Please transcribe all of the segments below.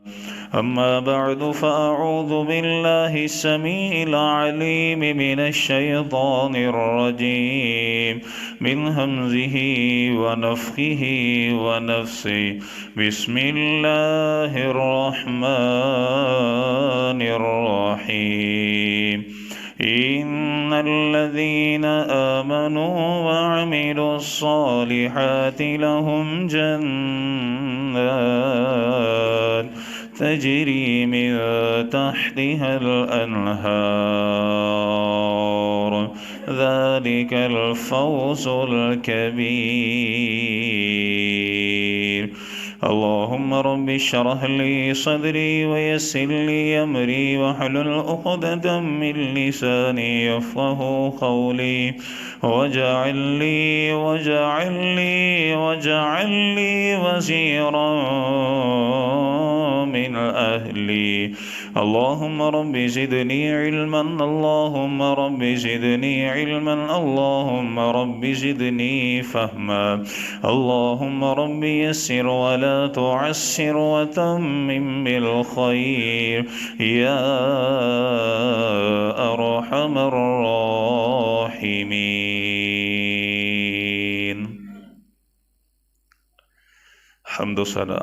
أما بعد فأعوذ بالله السميع العليم من الشيطان الرجيم من همزه ونفخه ونفسه بسم الله الرحمن الرحيم إن الذين آمنوا وعملوا الصالحات لهم جنات تجري من تحتها الأنهار ذلك الفوز الكبير اللهم رب اشرح لي صدري ويسر لي أمري واحلل عقدة من لساني يفقه قولي واجعل لي وزيرا من أهلي اللهم رب زدني علما اللهم رب زدني علما اللهم رب زدني فهما اللهم رب يسر ولا تعسر وتمم بالخير يا أرحم الراحمين حمد و ثنا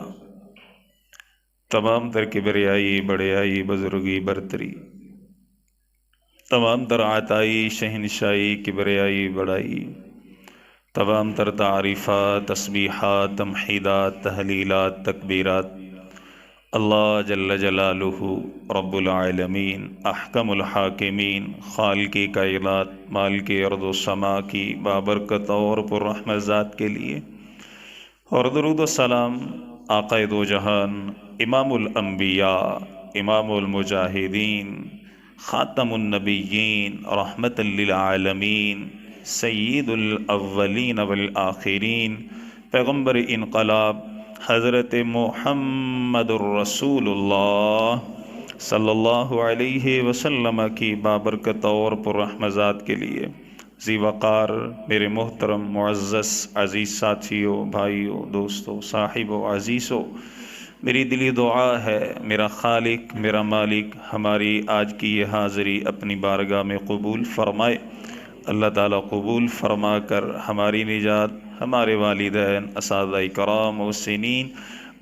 تمام تر کبریائی بڑیائی بزرگی برتری تمام تر عطائی شہنشائی کبریائی بڑائی تمام تر تعریفات تسبیحات تمحیدات تحلیلات تکبیرات اللہ جل جلالہ رب العالمین احکم الحاکمین خالق کائنات مالک ارض و سما کی بابرکت اور پررحمت ذات کے لیے، اور درود و سلام آقا دو جہان امام الانبیاء امام المجاہدین خاتم النبیین رحمت للعالمین سید الاولین والآخرین پیغمبر انقلاب حضرت محمد الرسول اللہ صلی اللہ علیہ وسلم کی بابرکت اور پررحمت ذات کے لیے ذی وقار میرے محترم معزز عزیز ساتھیوں بھائیوں دوستوں صاحبوں عزیزوں، میری دلی دعا ہے میرا خالق میرا مالک ہماری آج کی یہ حاضری اپنی بارگاہ میں قبول فرمائے۔ اللہ تعالیٰ قبول فرما کر ہماری نجات، ہمارے والدین اساتذہ کرام محسنین،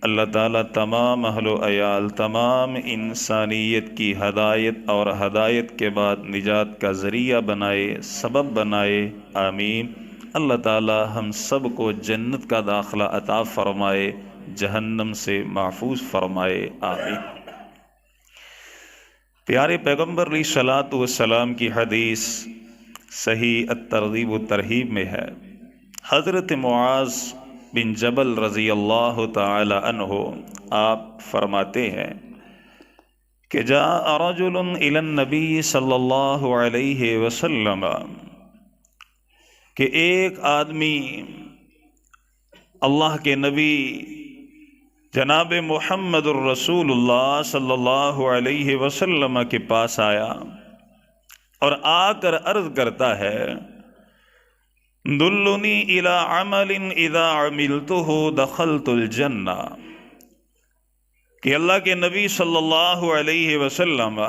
اللہ تعالیٰ تمام اہل و عیال تمام انسانیت کی ہدایت اور ہدایت کے بعد نجات کا ذریعہ بنائے، سبب بنائے، آمین۔ اللہ تعالیٰ ہم سب کو جنت کا داخلہ عطا فرمائے، جہنم سے محفوظ فرمائے، آمین۔ پیارے پیغمبر علیہ الصلاۃ والسلام کی حدیث صحیح الترغیب والترہیب میں ہے، حضرت معاذ بن جبل رضی اللہ تعالی عنہ آپ فرماتے ہیں کہ جاء رجل الی النبی صلی اللہ علیہ وسلم، کہ ایک آدمی اللہ کے نبی جناب محمد الرسول اللہ صلی اللہ علیہ وسلم کے پاس آیا اور آ کر عرض کرتا ہے دلنی الی عمل اذا عملتہ دخلت الجنہ، کہ اللہ کے نبی صلی اللہ علیہ وسلم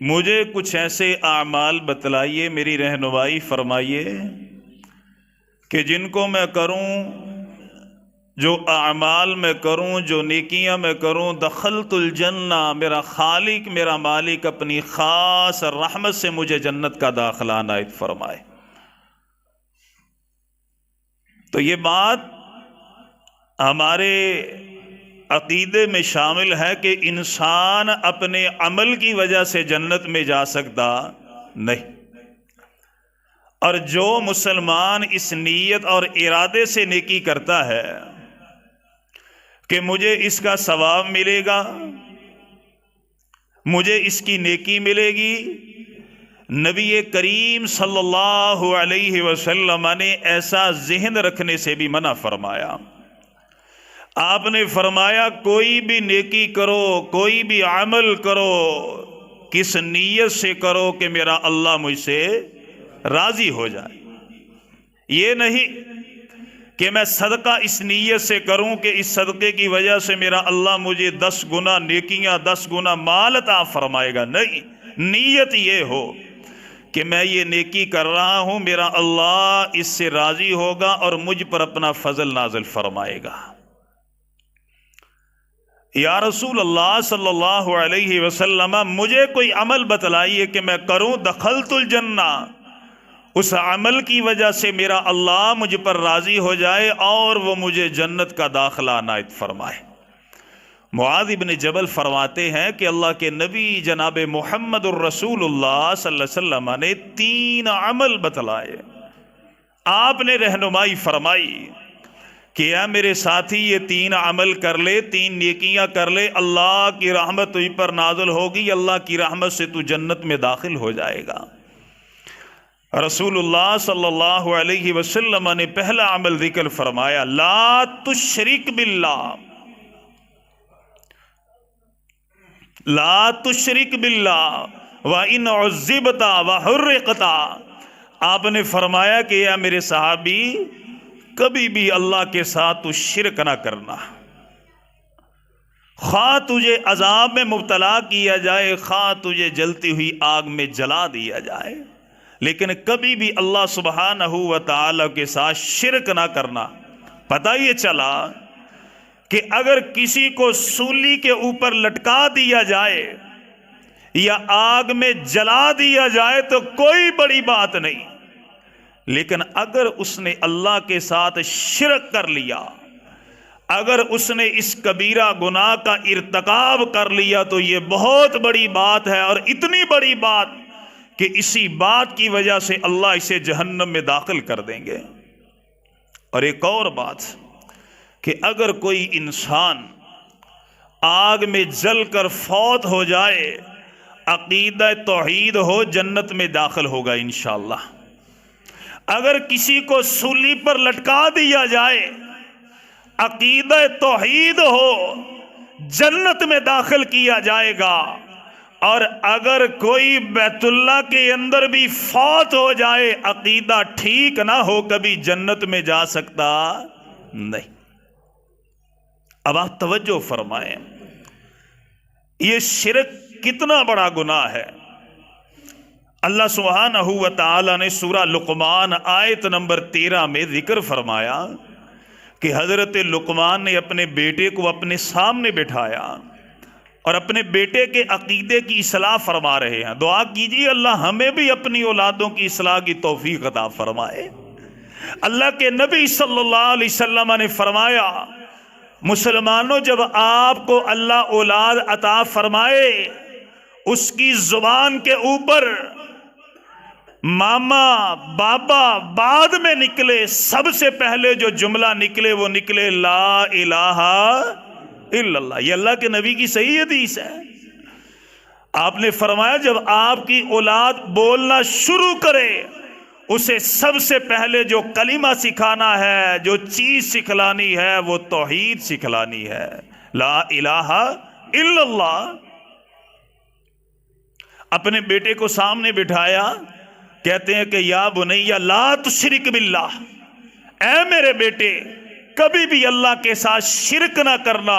مجھے کچھ ایسے اعمال بتلائیے، میری رہنمائی فرمائیے کہ جن کو میں کروں، جو اعمال میں کروں، جو نیکیاں میں کروں، دخلت الجنہ، میرا خالق میرا مالک اپنی خاص رحمت سے مجھے جنت کا داخلہ عنایت فرمائے۔ تو یہ بات ہمارے عقیدے میں شامل ہے کہ انسان اپنے عمل کی وجہ سے جنت میں جا سکتا نہیں، اور جو مسلمان اس نیت اور ارادے سے نیکی کرتا ہے کہ مجھے اس کا ثواب ملے گا، مجھے اس کی نیکی ملے گی، نبی کریم صلی اللہ علیہ وسلم نے ایسا ذہن رکھنے سے بھی منع فرمایا۔ آپ نے فرمایا کوئی بھی نیکی کرو، کوئی بھی عمل کرو، کس نیت سے کرو کہ میرا اللہ مجھ سے راضی ہو جائے۔ یہ نہیں کہ میں صدقہ اس نیت سے کروں کہ اس صدقے کی وجہ سے میرا اللہ مجھے 10 گنا نیکیاں 10 گنا مال عطا فرمائے گا. نہیں، نیت یہ ہو کہ میں یہ نیکی کر رہا ہوں، میرا اللہ اس سے راضی ہوگا اور مجھ پر اپنا فضل نازل فرمائے گا. یا رسول اللہ صلی اللہ علیہ وسلم، مجھے کوئی عمل بتلائیے کہ میں کروں، دخلت الجنہ، اس عمل کی وجہ سے میرا اللہ مجھ پر راضی ہو جائے اور وہ مجھے جنت کا داخلہ عنایت فرمائے. معاذ بن جبل فرماتے ہیں کہ اللہ کے نبی جناب محمد الرسول اللہ صلی اللہ علیہ وسلم نے 3 عمل بتلائے. آپ نے رہنمائی فرمائی کہ یا میرے ساتھی یہ 3 عمل کر لے، 3 نیکیاں کر لے، اللہ کی رحمت تجھ پر نازل ہوگی، اللہ کی رحمت سے تو جنت میں داخل ہو جائے گا. رسول اللہ صلی اللہ علیہ وسلم نے پہلا عمل ذکر فرمایا، لا تشرک باللہ، لا تشرک باللہ وَإِنْ عُذِّبْتَ وَحُرِّقْتَ. آپ نے فرمایا کہ یا میرے صحابی، کبھی بھی اللہ کے ساتھ تو شرک نہ کرنا، خواہ تجھے عذاب میں مبتلا کیا جائے، خواہ تجھے جلتی ہوئی آگ میں جلا دیا جائے، لیکن کبھی بھی اللہ سبحانہ و تعالی کے ساتھ شرک نہ کرنا. پتہ یہ چلا کہ اگر کسی کو سولی کے اوپر لٹکا دیا جائے یا آگ میں جلا دیا جائے تو کوئی بڑی بات نہیں، لیکن اگر اس نے اللہ کے ساتھ شرک کر لیا، اگر اس نے اس کبیرہ گناہ کا ارتکاب کر لیا تو یہ بہت بڑی بات ہے، اور اتنی بڑی بات کہ اسی بات کی وجہ سے اللہ اسے جہنم میں داخل کر دیں گے. اور ایک اور بات کہ اگر کوئی انسان آگ میں جل کر فوت ہو جائے، عقیدہ توحید ہو، جنت میں داخل ہوگا انشاءاللہ. اگر کسی کو سولی پر لٹکا دیا جائے، عقیدہ توحید ہو، جنت میں داخل کیا جائے گا. اور اگر کوئی بیت اللہ کے اندر بھی فوت ہو جائے، عقیدہ ٹھیک نہ ہو، کبھی جنت میں جا سکتا نہیں. اب آپ توجہ فرمائیں، یہ شرک کتنا بڑا گناہ ہے. اللہ سبحانہ و تعالی نے سورہ لقمان آیت نمبر 13 میں ذکر فرمایا کہ حضرت لقمان نے اپنے بیٹے کو اپنے سامنے بٹھایا اور اپنے بیٹے کے عقیدے کی اصلاح فرما رہے ہیں. دعا کیجیے اللہ ہمیں بھی اپنی اولادوں کی اصلاح کی توفیق عطا فرمائے. اللہ کے نبی صلی اللہ علیہ وسلم نے فرمایا، مسلمانوں، جب آپ کو اللہ اولاد عطا فرمائے، اس کی زبان کے اوپر ماما بابا بعد میں نکلے، سب سے پہلے جو جملہ نکلے وہ نکلے لا الہ الا اللہ. یہ اللہ کے نبی کی صحیح حدیث ہے. آپ نے فرمایا جب آپ کی اولاد بولنا شروع کرے، اسے سب سے پہلے جو کلمہ سکھانا ہے، جو چیز سکھلانی ہے، وہ توحید سکھلانی ہے، لا الہ الا اللہ. اپنے بیٹے کو سامنے بٹھایا، کہتے ہیں کہ یا بنیا لا تشرک باللہ، اے میرے بیٹے کبھی بھی اللہ کے ساتھ شرک نہ کرنا،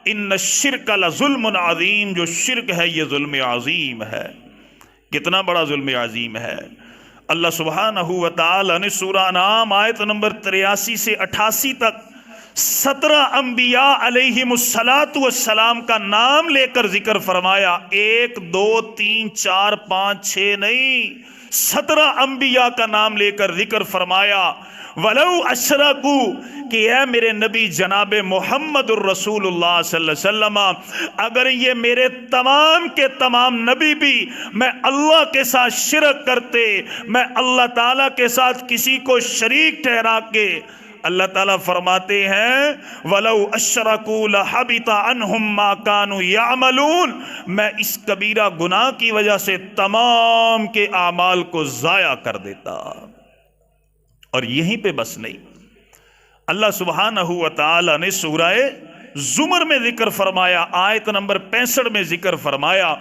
ان الشرک لظلم عظیم، جو شرک ہے یہ ظلم عظیم ہے. کتنا بڑا ظلم عظیم ہے. اللہ سبحانہ و تعالی نے سورہ انعام آیت نمبر 83 سے 88 تک 17 انبیاء علیہم السلام کا نام لے کر ذکر فرمایا. 1 2 3 4 5 6 نہیں، 17 انبیاء کا نام لے کر ذکر فرمایا. وَلَوْ أَشْرَكُوا کہ اے میرے نبی جناب محمد الرسول اللہ صلی اللہ علیہ وسلم، اگر یہ میرے تمام کے تمام نبی بھی میں اللہ کے ساتھ شرک کرتے، میں اللہ تعالیٰ کے ساتھ کسی کو شریک ٹھہرا کے، اللہ تعالیٰ فرماتے ہیں وَلَوْ أَشْرَكُوا لَحَبِطَ عَنْهُمْ مَا كَانُوا يَعْمَلُونَ، میں اس کبیرہ گناہ کی وجہ سے تمام کے اعمال کو ضائع کر دیتا. اور یہیں پہ بس نہیں، اللہ سبحانہ و تعالی نے سورہ زمر میں ذکر فرمایا، آیت نمبر 65 میں ذکر فرمایا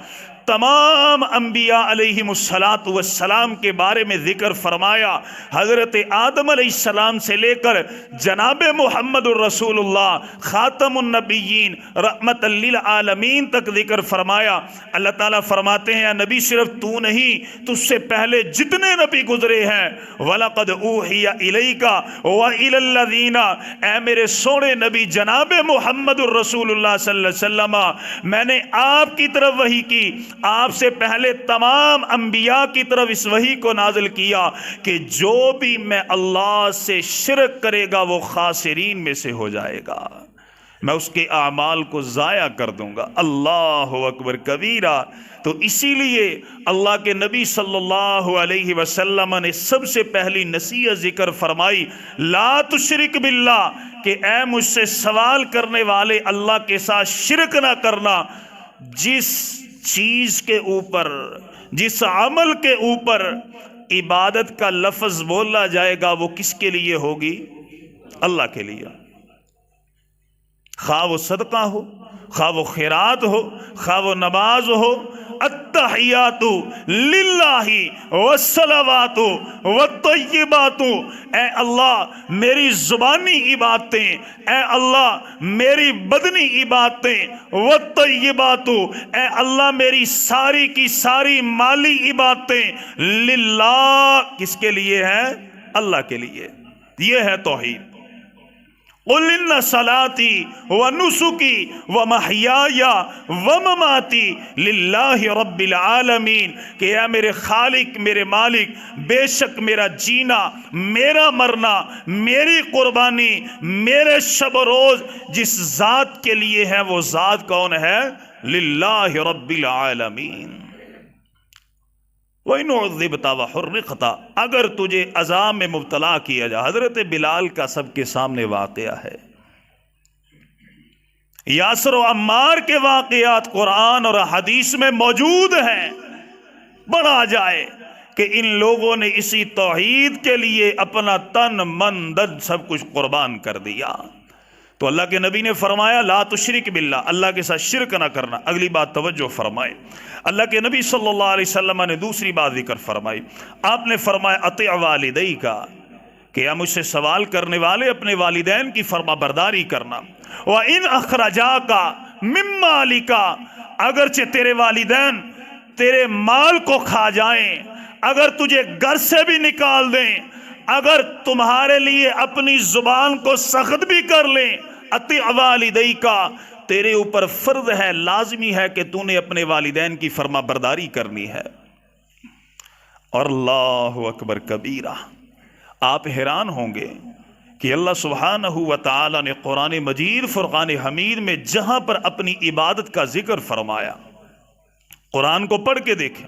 تمام انبیاء علیہم السلام کے بارے میں ذکر فرمایا، حضرت آدم علیہ السلام سے لے کر جناب محمد الرسول اللہ خاتم النبیین رحمت للعالمین تک ذکر فرمایا۔ اللہ تعالیٰ فرماتے ہیں نبی صرف تو نہیں، تجھ سے پہلے جتنے نبی گزرے ہیں، وَلَقَدْ أُوحِيَ إِلَيْكَ وَإِلَى الَّذِينَ، اے میرے سونے نبی جناب محمد الرسول اللہ صلی اللہ علیہ وسلم، میں نے آپ کی طرف وحی کی، آپ سے پہلے تمام انبیاء کی طرف اس وحی کو نازل کیا کہ جو بھی میں اللہ سے شرک کرے گا وہ خاسرین میں سے ہو جائے گا، میں اس کے اعمال کو ضائع کر دوں گا۔ اللہ اکبر کبیرہ۔ تو اسی لیے اللہ کے نبی صلی اللہ علیہ وسلم نے سب سے پہلی نصیحت ذکر فرمائی، لا تشرک باللہ، کہ اے مجھ سے سوال کرنے والے اللہ کے ساتھ شرک نہ کرنا۔ جس چیز کے اوپر، جس عمل کے اوپر عبادت کا لفظ بولا جائے گا وہ کس کے لیے ہوگی؟ اللہ کے لیے، خواہ وہ صدقہ ہو، خواہ وہ خیرات ہو، خواہ وہ نماز ہو۔ التحیات للہ والصلوات والطیبات، اے اللہ میری زبانی عبادتیں، اے اللہ میری بدنی عبادتیں، والطیبات، اے اللہ میری ساری کی ساری مالی عبادتیں، للہ کس کے لیے ہیں؟ اللہ کے لیے۔ یہ ہے توحید۔ قُلْ إِنَّ صَلَاتِي وَنُسُكِي وَمَحْيَايَ وَمَمَاتِي لِلَّهِ رَبِّ الْعَالَمِينَ، کہ اے میرے خالق، میرے مالک، بے شک میرا جینا، میرا مرنا، میری قربانی، میرے شب و روز جس ذات کے لیے ہے وہ ذات کون ہے؟ لِلَّهِ رَبِّ الْعَالَمِينَ۔ وَإِنْ عُذِّبْتَ وَحُرِّقْتَ، اگر تجھے عذاب میں مبتلا کیا جائے۔ حضرت بلال کا سب کے سامنے واقعہ ہے، یاسر و عمار کے واقعات قرآن اور حدیث میں موجود ہیں۔ بڑھا جائے کہ ان لوگوں نے اسی توحید کے لیے اپنا تن من دن سب کچھ قربان کر دیا۔ تو اللہ کے نبی نے فرمایا لا تشرک باللہ، اللہ کے ساتھ شرک نہ کرنا۔ اگلی بات توجہ فرمائے، اللہ کے نبی صلی اللہ علیہ وسلم نے دوسری بات ذکر فرمائی۔ آپ نے فرمایا اطیع والدیک، کہ یا مجھ سے سوال کرنے والے اپنے والدین کی فرما برداری کرنا۔ وَإِنْ أَخْرَجَاكَ مِنْ مَالِكَ، اگرچہ تیرے والدین تیرے مال کو کھا جائیں، اگر تجھے گھر سے بھی نکال دیں، اگر تمہارے لیے اپنی زبان کو سخت بھی کر لیں، اطیع والدیک، تیرے اوپر فرض ہے، لازمی ہے کہ تو نے اپنے والدین کی فرما برداری کرنی ہے۔ اور اللہ اکبر کبیرہ، آپ حیران ہوں گے کہ اللہ سبحانہ و تعالی نے قرآن مجید فرقان حمید میں جہاں پر اپنی عبادت کا ذکر فرمایا، قرآن کو پڑھ کے دیکھیں،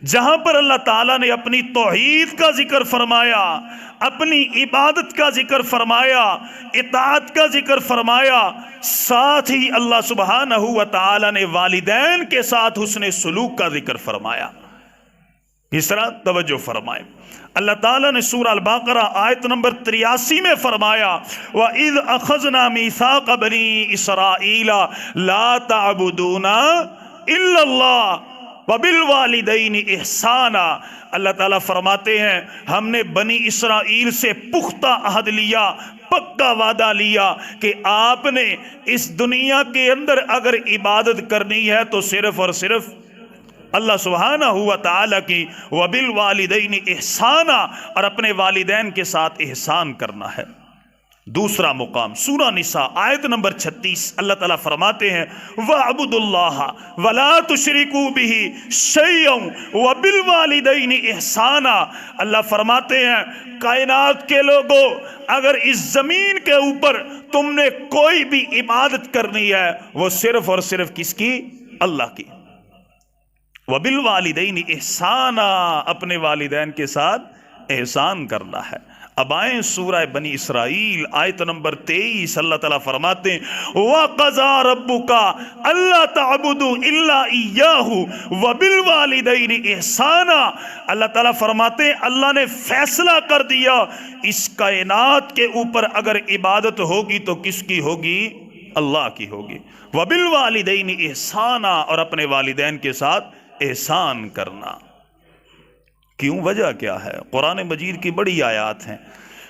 جہاں پر اللہ تعالیٰ نے اپنی توحید کا ذکر فرمایا، اپنی عبادت کا ذکر فرمایا، اطاعت کا ذکر فرمایا، ساتھ ہی اللہ سبحانہ و تعالیٰ نے والدین کے ساتھ حسن سلوک کا ذکر فرمایا۔ اس طرح توجہ فرمائیں، اللہ تعالیٰ نے سورہ البقرہ آیت نمبر 83 میں فرمایا وَإِذْ أَخَذْنَا مِيثَاقَ بَنِي إِسْرَائِيلَ لَا تَعْبُدُونَ إِلَّا اللَّهَ وَبِالْوَالِدَيْنِ إِحْسَانًا، اللہ تعالیٰ فرماتے ہیں ہم نے بنی اسرائیل سے پختہ عہد لیا، پکا وعدہ لیا کہ آپ نے اس دنیا کے اندر اگر عبادت کرنی ہے تو صرف اور صرف اللہ سبحانہ ہوا تعالیٰ کی، وَبِالْوَالِدَيْنِ إِحْسَانًا، اور اپنے والدین کے ساتھ احسان کرنا ہے۔ دوسرا مقام سورہ نساء آیت نمبر 36، اللہ تعالیٰ فرماتے ہیں وَاعْبُدُوا اللَّهَ وَلَا تُشْرِكُوا بِهِ شَيْئًا وَبِالْوَالِدَيْنِ إِحْسَانًا، اللہ فرماتے ہیں کائنات کے لوگوں، اگر اس زمین کے اوپر تم نے کوئی بھی عبادت کرنی ہے وہ صرف اور صرف کس کی؟ اللہ کی۔ وَبِالْوَالِدَيْنِ إِحْسَانًا، اپنے والدین کے ساتھ احسان کرنا ہے۔ اب آئیں سورہ بنی اسرائیل آیت نمبر 23، اللہ تعالیٰ فرماتے ہیں وَقَضَىٰ رَبُّكَ أَلَّا تَعْبُدُوا إِلَّا إِيَّاهُ وَبِالْوَالِدَيْنِ إِحْسَانًا، اللہ تعالیٰ فرماتے ہیں اللہ نے فیصلہ کر دیا اس کائنات کے اوپر اگر عبادت ہوگی تو کس کی ہوگی؟ اللہ کی ہوگی۔ وَبِالْوَالِدَيْنِ إِحْسَانًا، اور اپنے والدین کے ساتھ احسان کرنا۔ کیوں؟ وجہ کیا ہے؟ قرآن مجید کی بڑی آیات ہیں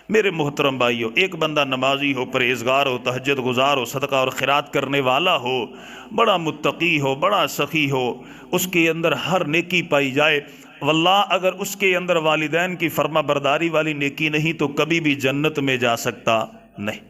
میرے محترم بھائیو۔ ایک بندہ نمازی ہو، پرہیزگار ہو، تہجد گزار ہو، صدقہ اور خیرات کرنے والا ہو، بڑا متقی ہو، بڑا سخی ہو، اس کے اندر ہر نیکی پائی جائے، واللہ اگر اس کے اندر والدین کی فرما برداری والی نیکی نہیں تو کبھی بھی جنت میں جا سکتا نہیں۔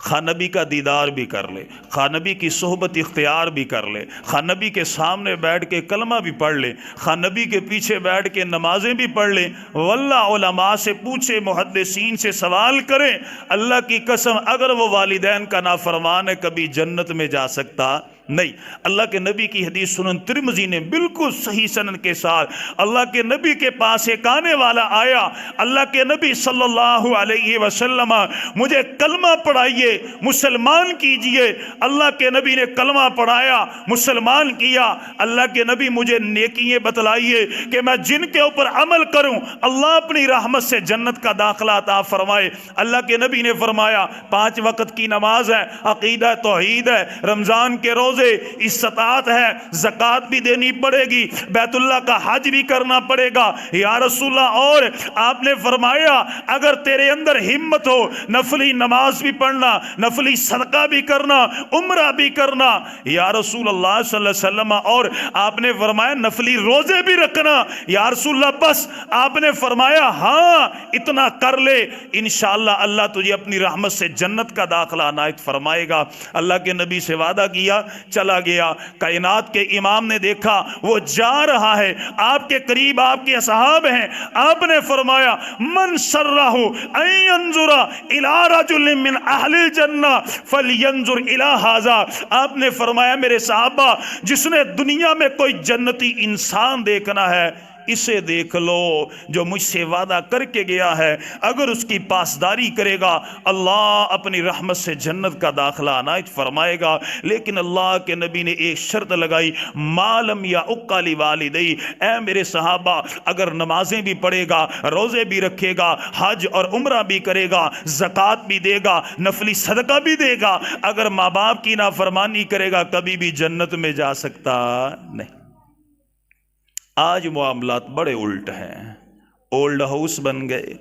خواہ نبی کا دیدار بھی کر لے، خواہ نبی کی صحبت اختیار بھی کر لے، خواہ نبی کے سامنے بیٹھ کے کلمہ بھی پڑھ لے، خواہ نبی کے پیچھے بیٹھ کے نمازیں بھی پڑھ لیں، واللہ علماء سے پوچھے، محدثین سے سوال کریں، اللہ کی قسم اگر وہ والدین کا نافرمان ہے کبھی جنت میں جا سکتا نہیں۔ اللہ کے نبی کی حدیث سنن ترمذی نے بالکل صحیح سند کے ساتھ، اللہ کے نبی کے پاس ایک آنے والا آیا، اللہ کے نبی صلی اللہ علیہ وسلم مجھے کلمہ پڑھائیے، مسلمان کیجئے۔ اللہ کے نبی نے کلمہ پڑھایا، مسلمان کیا۔ اللہ کے نبی مجھے نیکیاں بتلائیے کہ میں جن کے اوپر عمل کروں اللہ اپنی رحمت سے جنت کا داخلہ عطا فرمائے۔ اللہ کے نبی نے فرمایا 5 وقت کی نماز ہے، عقیدہ توحید ہے، رمضان کے روزے، استطاعت ہے، زکوٰۃ بھی دینی پڑے گی، بیت اللہ کا حج بھی کرنا پڑے گا۔ یا رسول اللہ، اور آپ نے فرمایا اگر تیرے اندر ہمت ہو نفلی نماز بھی پڑھنا، نفلی صدقہ بھی کرنا، عمرہ بھی کرنا۔ یا رسول اللہ صلی اللہ علیہ وسلم، اور آپ نے فرمایا نفلی روزے بھی رکھنا۔ یا رسول اللہ، بس آپ نے فرمایا ہاں اتنا کر لے، انشاءاللہ اللہ تجھے اپنی رحمت سے جنت کا داخلہ عنایت فرمائے گا۔ اللہ کے نبی سے وعدہ کیا، چلا گیا۔ کائنات کے امام نے دیکھا وہ جا رہا ہے، آپ کے قریب آپ کے اصحاب ہیں، آپ نے فرمایا من سرہ ان ینظر الی رجل من اہل الجنہ فلینظر الی ھذا۔ آپ نے فرمایا میرے صحابہ، جس نے دنیا میں کوئی جنتی انسان دیکھنا ہے اسے دیکھ لو جو مجھ سے وعدہ کر کے گیا ہے، اگر اس کی پاسداری کرے گا اللہ اپنی رحمت سے جنت کا داخلہ عنایت فرمائے گا۔ لیکن اللہ کے نبی نے ایک شرط لگائی، مالم یا اقالی والدی، اے میرے صحابہ اگر نمازیں بھی پڑھے گا، روزے بھی رکھے گا، حج اور عمرہ بھی کرے گا، زکوٰۃ بھی دے گا، نفلی صدقہ بھی دے گا، اگر ماں باپ کی نافرمانی کرے گا کبھی بھی جنت میں جا سکتا نہیں۔ آج معاملات بڑے الٹ ہیں، اولڈ ہاؤس بن گئے،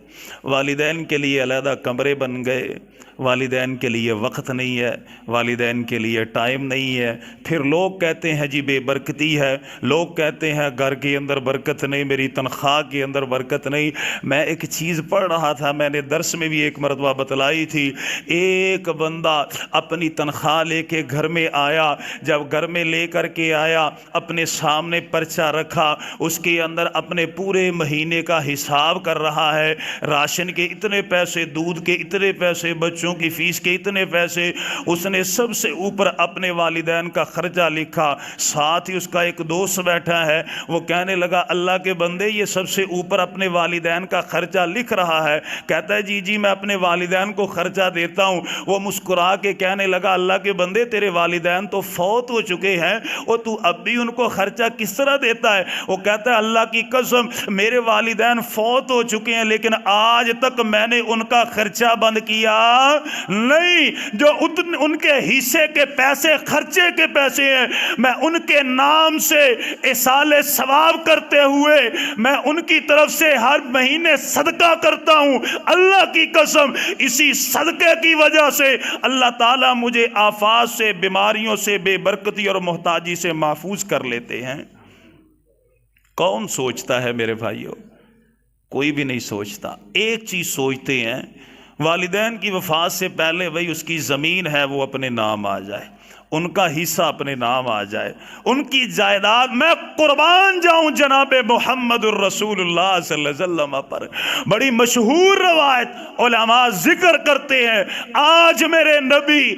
والدین کے لیے علیحدہ کمرے بن گئے، والدین کے لیے وقت نہیں ہے، والدین کے لیے ٹائم نہیں ہے، پھر لوگ کہتے ہیں جی بے برکتی ہے، لوگ کہتے ہیں گھر کے اندر برکت نہیں، میری تنخواہ کے اندر برکت نہیں۔ میں ایک چیز پڑھ رہا تھا، میں نے درس میں بھی ایک مرتبہ بتلائی تھی، ایک بندہ اپنی تنخواہ لے کے گھر میں آیا، جب گھر میں لے کر کے آیا اپنے سامنے پرچہ رکھا، اس کے اندر اپنے پورے مہینے کا حساب کر رہا ہے، راشن کے اتنے پیسے، دودھ کے اتنے پیسے، بچوں کی فیس کے اتنے پیسے، اس نے سب سے اوپر اپنے والدین کا خرچہ لکھا۔ ساتھ ہی اس کا ایک دوست بیٹھا ہے، وہ کہنے لگا اللہ کے بندے یہ سب سے اوپر اپنے والدین کا خرچہ لکھ رہا ہے۔ کہتا ہے جی جی میں اپنے والدین کو خرچہ دیتا ہوں۔ وہ مسکرا کے کہنے لگا اللہ کے بندے تیرے والدین تو فوت ہو چکے ہیں، اور تو اب بھی ان کو خرچہ کس طرح دیتا ہے؟ وہ کہتا ہے اللہ کی قسم میرے والدین فوت ہو چکے ہیں لیکن آج تک میں نے ان کا خرچہ بند کیا نہیں، جو ان کے حصے کے پیسے خرچے کے پیسے ہیں میں ان کے نام سے ایصال ثواب کرتے ہوئے میں ان کی طرف سے ہر مہینے صدقہ کرتا ہوں۔ اللہ کی قسم اسی صدقے کی وجہ سے اللہ تعالیٰ مجھے آفات سے، بیماریوں سے، بے برکتی اور محتاجی سے محفوظ کر لیتے ہیں۔ کون سوچتا ہے میرے بھائیوں؟ کوئی بھی نہیں سوچتا۔ ایک چیز سوچتے ہیں والدین کی وفات سے پہلے وہی اس کی زمین ہے وہ اپنے نام آ جائے، ان کا حصہ اپنے نام آ جائے، ان کی جائیداد۔ میں قربان جاؤں جناب محمد الرسول اللہ صلی اللہ علیہ وسلم پر۔ بڑی مشہور روایت علماء ذکر کرتے ہیں، آج میرے نبی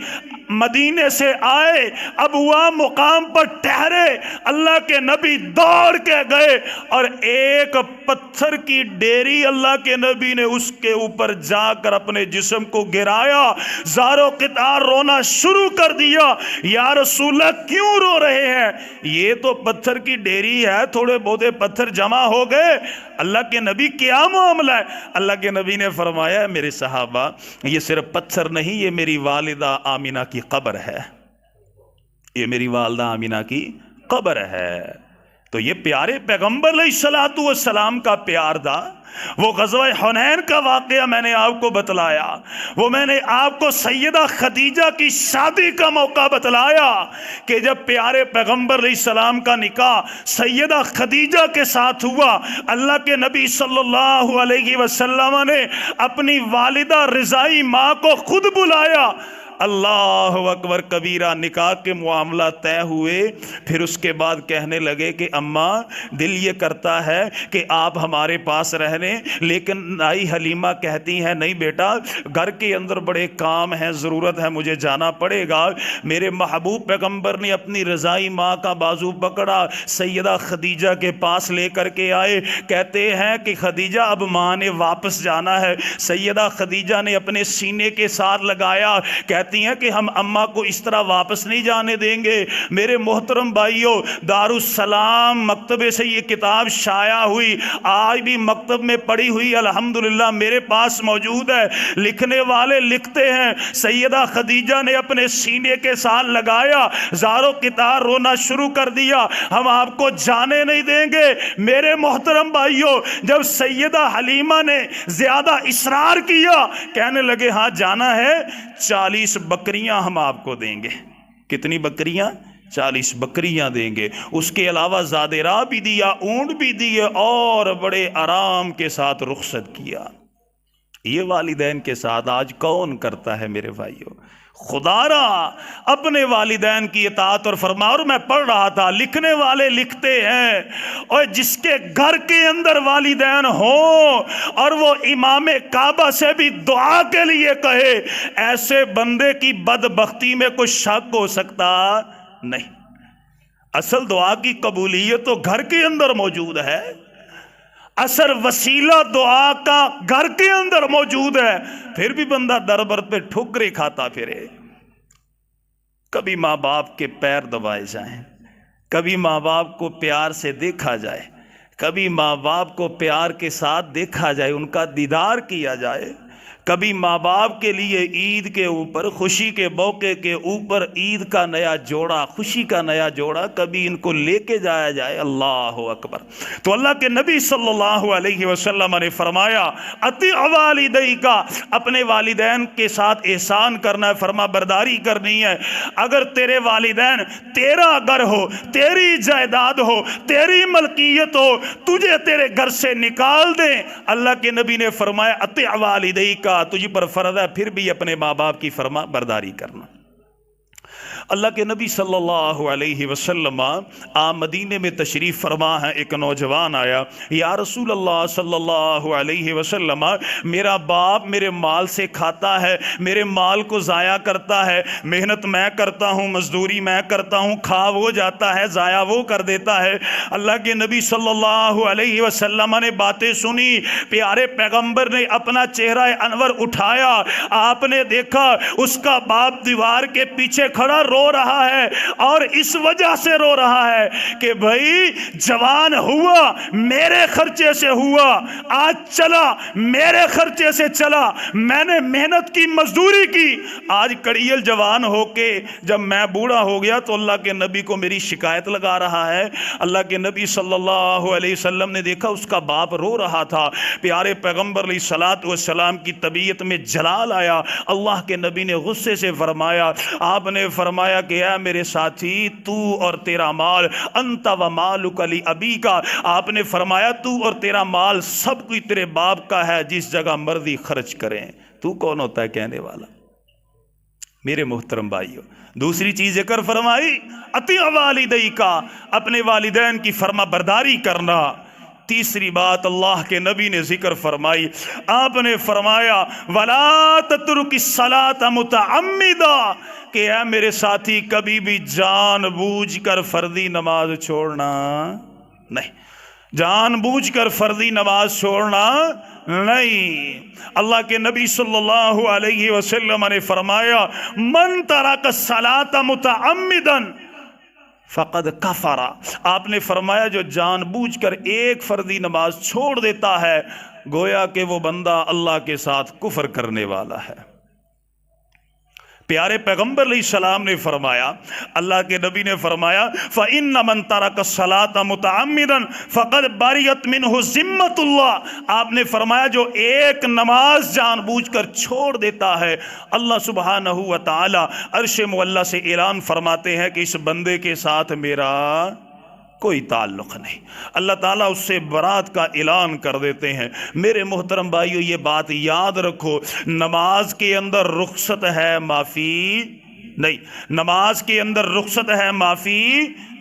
مدینے سے آئے، ابوا مقام پر ٹھہرے، اللہ کے نبی دوڑ کے گئے اور ایک پتھر کی ڈیری اللہ کے نبی نے اس کے اوپر جا کر اپنے جسم کو گرایا، زارو قطار رونا شروع کر دیا۔ یا رسول اللہ کیوں رو رہے ہیں؟ یہ تو پتھر کی ڈیری ہے، تھوڑے بہت پتھر جمع ہو گئے، اللہ کے نبی کیا معاملہ ہے؟ اللہ کے نبی نے فرمایا میرے صحابہ یہ صرف پتھر نہیں، یہ میری والدہ آمینہ کی قبر ہے، یہ میری والدہ آمینہ کی قبر ہے۔ تو یہ پیارے پیغمبر علیہ الصلوۃ والسلام کا پیار تھا۔ وہ غزوہ حنین کا واقعہ میں نے آپ کو بتلایا، وہ میں نے آپ کو سیدہ خدیجہ کی شادی کا موقع بتلایا کہ جب پیارے پیغمبر علیہ السلام کا نکاح سیدہ خدیجہ کے ساتھ ہوا، اللہ کے نبی صلی اللہ علیہ وسلم نے اپنی والدہ رضائی ماں کو خود بلایا۔ اللہ اکبر کبیرہ، نکاح کے معاملہ طے ہوئے، پھر اس کے بعد کہنے لگے کہ اماں دل یہ کرتا ہے کہ آپ ہمارے پاس رہنے، لیکن نائی حلیمہ کہتی ہیں نہیں بیٹا، گھر کے اندر بڑے کام ہیں، ضرورت ہے، مجھے جانا پڑے گا۔ میرے محبوب پیغمبر نے اپنی رضائی ماں کا بازو پکڑا، سیدہ خدیجہ کے پاس لے کر کے آئے، کہتے ہیں کہ خدیجہ اب ماں نے واپس جانا ہے۔ سیدہ خدیجہ نے اپنے سینے کے ساتھ لگایا، کہتے ہیں کہ ہم اماں کو اس طرح واپس نہیں جانے دیں گے۔ میرے محترم بھائیوں، دارالسلام مکتبے سے یہ کتاب شائع ہوئی، آج بھی مکتب میں پڑھی ہوئی الحمدللہ میرے پاس موجود ہے۔ لکھنے والے لکھتے ہیں سیدہ خدیجہ نے اپنے سینے کے ساتھ لگایا، زاروں قطار رونا شروع کر دیا، ہم آپ کو جانے نہیں دیں گے۔ میرے محترم بھائیوں، جب سیدہ حلیمہ نے زیادہ اصرار کیا، کہنے لگے ہاں جانا ہے، 40 بکریاں ہم آپ کو دیں گے۔ کتنی بکریاں؟ 40 بکریاں دیں گے، اس کے علاوہ زادہ راہ بھی دیا، اونٹ بھی دیے، اور بڑے آرام کے ساتھ رخصت کیا۔ یہ والدین کے ساتھ آج کون کرتا ہے میرے بھائیوں؟ خدا را اپنے والدین کی اطاعت اور فرما۔ اور میں پڑھ رہا تھا، لکھنے والے لکھتے ہیں اور جس کے گھر کے اندر والدین ہوں اور وہ امام کعبہ سے بھی دعا کے لیے کہے، ایسے بندے کی بدبختی میں کوئی شک ہو سکتا نہیں۔ اصل دعا کی قبولیت تو گھر کے اندر موجود ہے، اثر وسیلہ دعا کا گھر کے اندر موجود ہے، پھر بھی بندہ در بر پہ ٹھکرے کھاتا پھرے۔ کبھی ماں باپ کے پیر دبائے جائیں، کبھی ماں باپ کو پیار سے دیکھا جائے، کبھی ماں باپ کو پیار کے ساتھ دیکھا جائے، ان کا دیدار کیا جائے، کبھی ماں باپ کے لیے عید کے اوپر، خوشی کے موقع کے اوپر عید کا نیا جوڑا، خوشی کا نیا جوڑا، کبھی ان کو لے کے جایا جائے۔ اللہ اکبر۔ تو اللہ کے نبی صلی اللہ علیہ وسلم نے فرمایا اطیع والدیک، اپنے والدین کے ساتھ احسان کرنا ہے، فرما برداری کرنی ہے۔ اگر تیرے والدین تیرا گھر ہو، تیری جائیداد ہو، تیری ملکیت ہو، تجھے تیرے گھر سے نکال دیں، اللہ کے نبی نے فرمایا اطیع والدیک، تجھ پر فرض ہے پھر بھی اپنے ماں باپ کی فرما برداری کرنا۔ اللہ کے نبی صلی اللہ علیہ وسلم آپ مدینے میں تشریف فرما ہے، ایک نوجوان آیا، یا رسول اللہ صلی اللہ علیہ وسلم، میرا باپ میرے مال سے کھاتا ہے، میرے مال کو ضائع کرتا ہے، محنت میں کرتا ہوں، مزدوری میں کرتا ہوں، کھا وہ جاتا ہے، ضائع وہ کر دیتا ہے۔ اللہ کے نبی صلی اللہ علیہ وسلم نے باتیں سنی، پیارے پیغمبر نے اپنا چہرہ انور اٹھایا، آپ نے دیکھا اس کا باپ دیوار کے پیچھے کھڑا رو رہا ہے، اور اس وجہ سے رو رہا ہے کہ بھائی جوان ہوا میرے خرچے سے ہوا، آج چلا میرے خرچے سے چلا، میں نے محنت کی، مزدوری کی، آج کڑیل جوان ہو کے جب میں بوڑھا ہو گیا تو اللہ کے نبی کو میری شکایت لگا رہا ہے۔ اللہ کے نبی صلی اللہ علیہ وسلم نے دیکھا اس کا باپ رو رہا تھا، پیارے پیغمبر علیہ الصلوۃ والسلام کی طبیعت میں جلال آیا، اللہ کے نبی نے غصے سے فرمایا، آپ نے فرمایا کہ اے میرے ساتھی، تو اور تیرا مال، انت و مالک لابیک، آپ نے فرمایا تو اور تیرا مال سب کوئی تیرے باپ کا ہے، جس جگہ مرضی خرچ کریں۔ تو کون ہوتا ہے کہنے والا؟ میرے محترم بھائیو، دوسری چیز ذکر فرمائی اطیع والدیک، اپنے والدین کی فرما برداری کرنا۔ تیسری بات اللہ کے نبی نے ذکر فرمائی، آپ نے فرمایا وَلَا تَتْرُكِ الصَّلَاةَ مُتَعَمِّدًا، کہ اے میرے ساتھی کبھی بھی جان بوجھ کر فرضی نماز چھوڑنا نہیں، جان بوجھ کر فرضی نماز چھوڑنا نہیں۔ اللہ کے نبی صلی اللہ علیہ وسلم نے فرمایا من ترک الصلاۃ متعمدا فقد کفر، آپ نے فرمایا جو جان بوجھ کر ایک فرضی نماز چھوڑ دیتا ہے گویا کہ وہ بندہ اللہ کے ساتھ کفر کرنے والا ہے۔ پیارے پیغمبر علیہ السلام نے فرمایا، اللہ کے نبی نے فرمایا فَإِنَّ مَن تَرَكَ الصَّلَاةَ مُتَعَمِّدًا فَقَدْ بَرِئَتْ مِنْهُ ذِمَّةُ اللَّهِ۔ آپ نے فرمایا جو ایک نماز جان بوجھ کر چھوڑ دیتا ہے، اللہ سبحانہ و تعالی عرش معلیٰ سے اعلان فرماتے ہیں کہ اس بندے کے ساتھ میرا کوئی تعلق نہیں، اللہ تعالیٰ اس سے برات کا اعلان کر دیتے ہیں۔ میرے محترم بھائیو، یہ بات یاد رکھو، نماز کے اندر رخصت ہے، معافی نہیں، نماز کے اندر رخصت ہے، معافی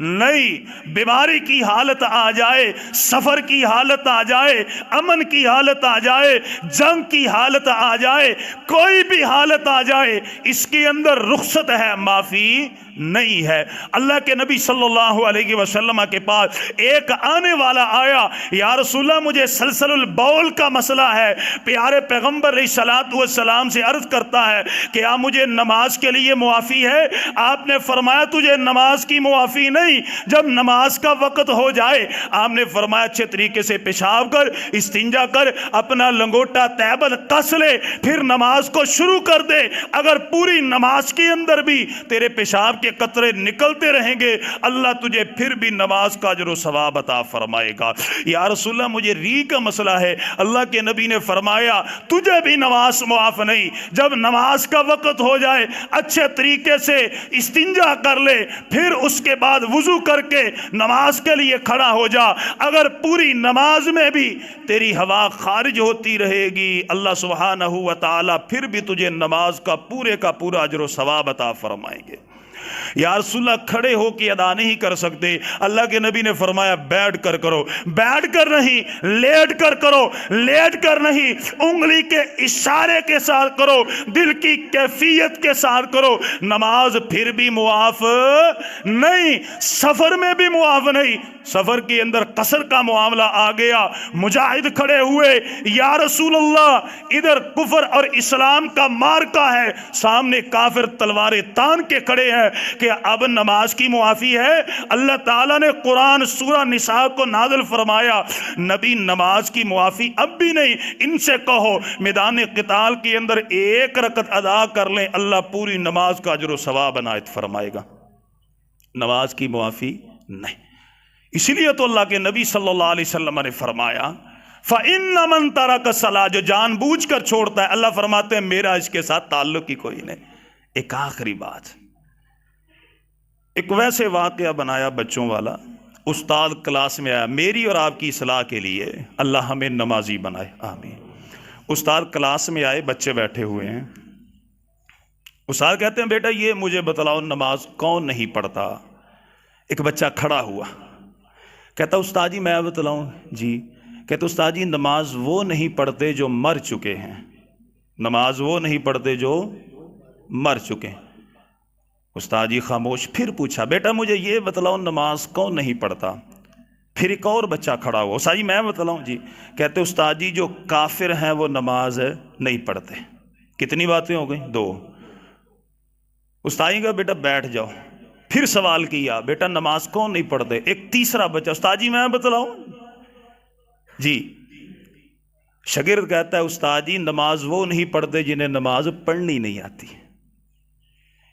نہیں۔ بیماری کی حالت آ جائے، سفر کی حالت آ جائے، امن کی حالت آ جائے، جنگ کی حالت آ جائے، کوئی بھی حالت آ جائے، اس کے اندر رخصت ہے، معافی نہیں ہے۔ اللہ کے نبی صلی اللہ علیہ وسلم کے پاس ایک آنے والا آیا، یا رسول اللہ مجھے سلسل البول کا مسئلہ ہے۔ پیارے پیغمبر علیہ السلام سے عرض کرتا ہے کہ آپ مجھے نماز کے لیے معافی ہے؟ آپ نے فرمایا تجھے نماز کی معافی نہیں، جب نماز کا وقت ہو جائے آپ نے فرمایا اچھے طریقے سے پیشاب کر، استنجا کر، اپنا لنگوٹا تہبند کس لے، پھر نماز کو شروع کر دے۔ اگر پوری نماز کے اندر بھی تیرے پیشاب کے قطرے نکلتے رہیں گے، اللہ تجھے پھر بھی نماز کا اجر و ثواب عطا فرمائے گا۔ یا رسول اللہ مجھے ری کا مسئلہ ہے، اللہ کے نبی نے فرمایا تجھے بھی نماز معاف نہیں، جب نماز کا وقت ہو جائے اچھے طریقے سے استنجا کر لے، پھر اس کے بعد وضو کر کے نماز کے لیے کھڑا ہو جا۔ اگر پوری نماز میں بھی تیری ہوا خارج ہوتی رہے گی، اللہ سبحانہ و تعالی پھر بھی تجھے نماز کا پورا اجر و ثواب عطا فرمائیں گے۔ یا رسول اللہ کھڑے ہو کے ادا نہیں کر سکتے، اللہ کے نبی نے فرمایا بیٹھ کر کرو، بیٹھ کر نہیں، لیٹ کر کرو، لیٹ کر نہیں، انگلی کے اشارے کے ساتھ کرو، دل کی کیفیت کے ساتھ کرو، نماز پھر بھی معاف نہیں، سفر میں بھی معاف نہیں۔ سفر کے اندر قصر کا معاملہ آ گیا، مجاہد کھڑے ہوئے، یا رسول اللہ ادھر کفر اور اسلام کا مارکا ہے، سامنے کافر تلواریں تان کے کھڑے ہیں کہ اب نماز کی معافی ہے؟ اللہ تعالیٰ نے قرآن سورہ نساء کو نازل فرمایا، نبی نماز کی معافی اب بھی نہیں، ان سے کہو میدان قتال کے اندر ایک رکعت ادا کر لیں، اللہ پوری نماز کا اجر و ثواب عنایت فرمائے گا۔ نماز کی معافی نہیں، اسی لیے تو اللہ کے نبی صلی اللہ علیہ وسلم نے فرمایا فَإِنَّ مَن تَرَكَ الصَّلَاةَ، جو جان بوجھ کر چھوڑتا ہے، اللہ فرماتے ہیں میرا اس کے ساتھ تعلق ہی کوئی نہیں۔ ایک آخری بات، ایک ویسے واقعہ بنایا بچوں والا، استاد کلاس میں آیا، میری اور آپ کی اصلاح کے لیے اللہ ہمیں نمازی بنائے، آمین۔ استاد کلاس میں آئے، بچے بیٹھے ہوئے ہیں، استاد کہتے ہیں بیٹا یہ مجھے بتلاؤ نماز کون نہیں پڑھتا؟ ایک بچہ کھڑا ہوا، کہتا استاد جی میں بتلاؤں؟ جی۔ کہتا استاد جی نماز وہ نہیں پڑھتے جو مر چکے ہیں، نماز وہ نہیں پڑھتے جو مر چکے ہیں۔ استاد جی خاموش، پھر پوچھا بیٹا مجھے یہ بتلاؤ نماز کون نہیں پڑھتا؟ پھر ایک اور بچہ کھڑا ہوا، استاد جی میں بتلاؤں؟ جی۔ کہتے استاد جی جو کافر ہیں وہ نماز نہیں پڑھتے۔ کتنی باتیں ہو گئیں؟ 2۔ استاد جی کہا بیٹا بیٹھ جاؤ، پھر سوال کیا بیٹا نماز کون نہیں پڑھتے؟ ایک تیسرا بچہ، استاد جی میں بتلاؤں؟ جی۔ شاگرد کہتا ہے استاد جی نماز وہ نہیں پڑھتے جنہیں نماز پڑھنی نہیں آتی،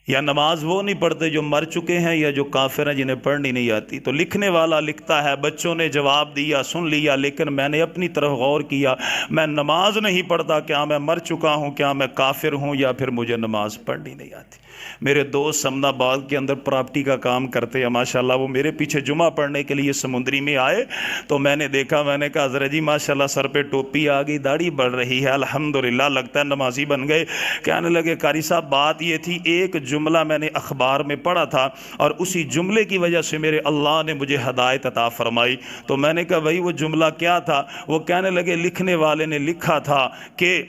یا نماز وہ نہیں پڑھتے جو مر چکے ہیں یا جو کافر ہیں جنہیں پڑھنی نہیں آتی۔ تو لکھنے والا لکھتا ہے بچوں نے جواب دیا، سن لیا، لیکن میں نے اپنی طرف غور کیا، میں نماز نہیں پڑھتا، کیا میں مر چکا ہوں، کیا میں کافر ہوں، یا پھر مجھے نماز پڑھنی نہیں آتی۔ میرے دوست سمن آباد کے اندر پراپرٹی کا کام کرتے ہیں ماشاءاللہ، وہ میرے پیچھے جمعہ پڑھنے کے لیے سمندری میں آئے تو میں نے دیکھا، میں نے کہا حضرت جی ماشاءاللہ سر پہ ٹوپی آ گئی، داڑھی بڑھ رہی ہے، الحمدللہ لگتا ہے نمازی بن گئے۔ کہنے لگے قاری صاحب بات یہ تھی ایک جملہ میں نے اخبار میں پڑھا تھا اور اسی جملے کی وجہ سے میرے اللہ نے مجھے ہدایت عطا فرمائی۔ تو میں نے کہا بھائی وہ جملہ کیا تھا؟ وہ کہنے لگے لکھنے والے نے لکھا تھا کہ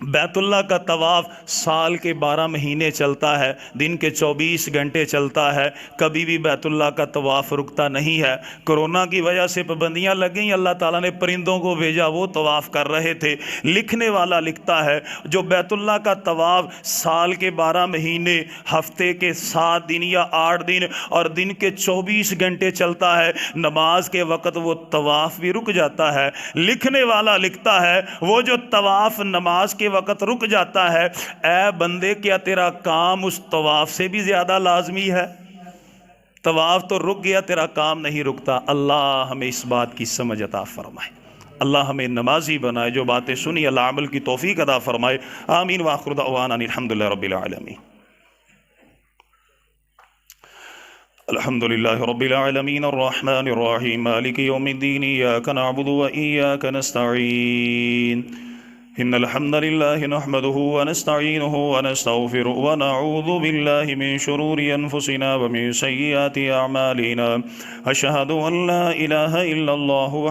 بیت اللہ کا طواف سال کے 12 مہینے چلتا ہے، دن کے 24 گھنٹے چلتا ہے، کبھی بھی بیت اللہ کا طواف رکتا نہیں ہے۔ کرونا کی وجہ سے پابندیاں لگ گئیں، اللہ تعالیٰ نے پرندوں کو بھیجا، وہ طواف کر رہے تھے۔ لکھنے والا لکھتا ہے جو بیت اللہ کا طواف سال کے 12 مہینے، ہفتے کے 7 دن یا 8 دن اور دن کے 24 گھنٹے چلتا ہے، نماز کے وقت وہ طواف بھی رک جاتا ہے۔ لکھنے والا لکھتا ہے وہ جو طواف نماز کے یہ وقت رک جاتا ہے، اے بندے کیا تیرا کام اس طواف سے بھی زیادہ لازمی ہے؟ طواف تو رک گیا، تیرا کام نہیں رکتا۔ اللہ ہمیں اس بات کی سمجھ عطا فرمائے، اللہ ہمیں نمازی بنائے، جو باتیں سنی اللہ عمل کی توفیق عطا فرمائے۔ آمین وآخر دعوانا الحمدللہ رب العالمین۔ الحمد لله رب العالمين الرحمن الرحيم مالك يوم الدين إياك نعبد وإياك نستعين إن الحمد لله نحمده ونستعينه ونستغفره ونعوذ بالله من شرور أنفسنا ومن سيئات أعمالنا أشهد أن لا إله إلا الله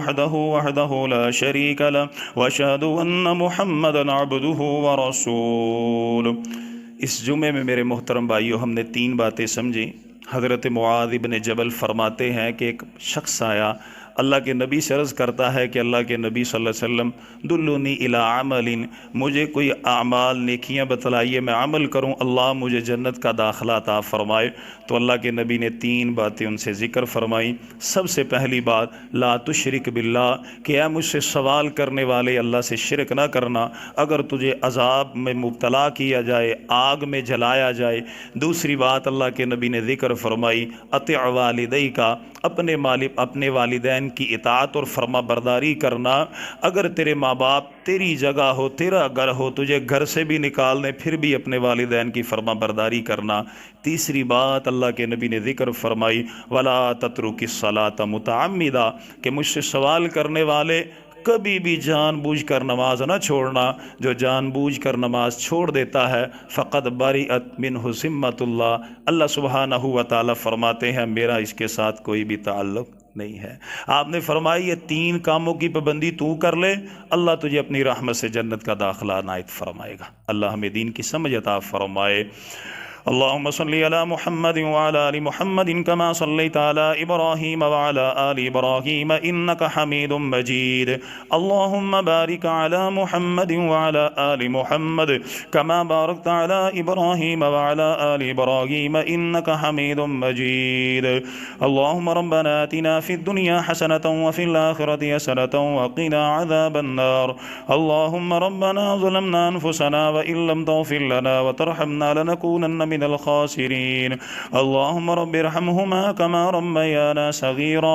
وحده لا شريك له وأشهد أن محمدا عبده ورسوله۔ اس جمعے میں میرے محترم بھائیو ہم نے 3 باتیں سمجھی۔ حضرت معاذ بن جبل فرماتے ہیں کہ ایک شخص آیا، اللہ کے نبی سے عرض کرتا ہے کہ اللہ کے نبی صلی اللہ علیہ وسلم دلونی الی عمل، مجھے کوئی اعمال نیکیاں بتلائیے، میں عمل کروں، اللہ مجھے جنت کا داخلہ عطا فرمائے۔ تو اللہ کے نبی نے 3 باتیں ان سے ذکر فرمائیں۔ سب سے پہلی بات لا تشرک باللہ، کہ اے مجھ سے سوال کرنے والے اللہ سے شرک نہ کرنا، اگر تجھے عذاب میں مبتلا کیا جائے، آگ میں جلایا جائے۔ دوسری بات اللہ کے نبی نے ذکر فرمائی اطیع والدیک، اپنے والدین کی اطاعت اور فرما برداری کرنا۔ اگر تیرے ماں باپ تیری جگہ ہو، تیرا گھر ہو، تجھے گھر سے بھی نکال دیں، پھر بھی اپنے والدین کی فرما برداری کرنا۔ تیسری بات اللہ کے نبی نے ذکر فرمائی ولا تترک الصلاۃ متعمدا، کہ مجھ سے سوال کرنے والے کبھی بھی جان بوجھ کر نماز نہ چھوڑنا، جو جان بوجھ کر نماز چھوڑ دیتا ہے فقد بریئت منہ ذمۃ اللہ، اللہ سبحانہ و تعالیٰ فرماتے ہیں میرا اس کے ساتھ کوئی بھی تعلق نہیں ہے۔ آپ نے فرمایا یہ 3 کاموں کی پابندی تو کر لے، اللہ تجھے اپنی رحمت سے جنت کا داخلہ عنایت فرمائے گا۔ اللہ ہمیں دین کی سمجھ عطا فرمائے۔ اللهم صل على محمد وعلى آل محمد كما صليت على إبراهيم وعلى آل إبراهيم إنك حميد مجيد۔ اللهم بارك على محمد وعلى آل محمد كما باركت على إبراهيم وعلى آل إبراهيم إنك حميد مجيد۔ اللهم ربنا آتنا في الدنيا حسنة وفي الآخرة حسنة وقنا عذاب النار۔ اللهم ربنا ظلمنا أنفسنا وإن لم تغفر لنا وترحمنا لنكونن من الخاسرين۔ اللهم رب ارحمهما كما ربيانا صغيرا،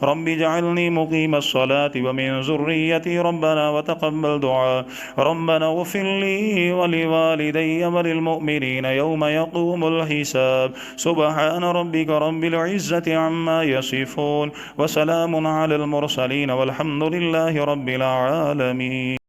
رب اجعلني مقيم الصلاة ومن ذريتي ربنا وتقبل دعاء، ربنا اغفر لي ولوالدي وللمؤمنين يوم يقوم الحساب۔ سبحان ربك رب العزة عما يصفون وسلام على المرسلين والحمد لله رب العالمين۔